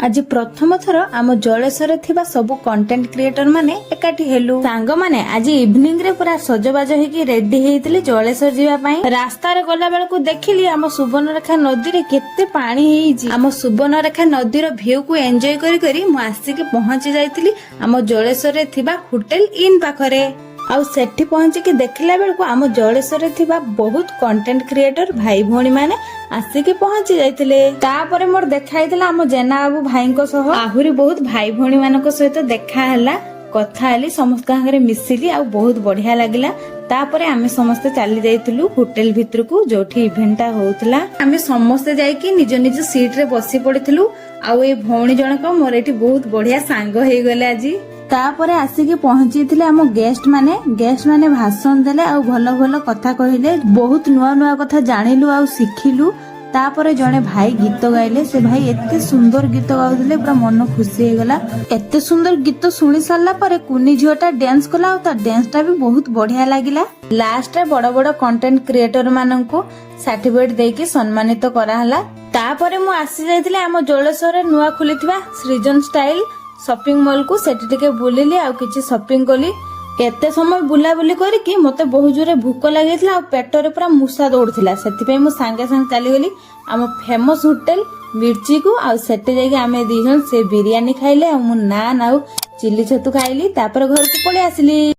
आज प्रथम थर आम जलेश्वर थिबा सबु कंटेंट क्रिएटर माने एकाठी हेलु सांग माने आज इवनिंग रे पूरा सजबाज होइकी रेडी हेइतिले जलेश्वर जीवा पई। रास्ता रे गला बेलकु देखिली आम सुवर्णरेखा नदी रे केते पानी हेइजी। आम सुवर्णरेखा नदी रो व्यू को एन्जॉय करी करी मु आसीके पहुंची जाइतिली आम जलेश्वर रे थिबा होटल इन पाखरे। आउ सेठी पहुंची देखला बेलकु आम जलेश्वर थिबा बहुत कंटेंट क्रिएटर भाई भौणी माने आसिके पहुंची जाइतिले। तापरे मोर देखाइतिला आम जेना बाबू भाईको सह आहुरी बहुत भाई भौणी मानको सहित देखा हला, कथा हेली, समस्त घरे मिसिली आ बहुत बढ़िया लागिला। तापरे आमे समस्त चली जाइतिलु होटल भितरकू जोठी इवेंटटा होउतला। आमे समस्त जाइकी निज निज सीट रे बसी पड़िथिलु। आउ ए भौणी जनक मोर एठी बहुत बढ़िया सांग हेइ गले आजी। तापरे आसिके पहुंचीथिले आम गेस्ट माने भाषण देले आ भलो भलो कथा कहिले। बहुत नुआ नुआ कथा जानिलु आ सिखिलु। तापरे जने भाई गीत गाइले। से भाई एते सुंदर गीत गाउथिले, पूरा मन खुशी हे गला। एते सुंदर गीत सुनी सारला परे कुनी झियोटा डांस कला आ ता डांसटा भी बहुत बढ़िया लागिला। लास्ट रे बड़ बड़ कंटेंट क्रिएटर माननकु सर्टिफिकेट देके सम्मानित करा हला। तापरे मु आसी जाइथिले आम जलेश्वर रे नुआ खुलिथिबा सृजन स्टाइल शॉपिंग मॉल को सेठी टिके बुलिली आ किछि शॉपिंग कली। केते समय बुलाबुली करिकि मते बहुत जोरे भूख लागितला आ पेटरे पूरा मुसा दौड़थिला। सेति पे मु संगे संग चली गेली आम फेमस होटल मिर्ची को। आ सेठी जाके आमे दी जन से बिरयानी खाइले आ मु नान आ चिल्ली छतु खाइली। तापर घर को पळे आसिली।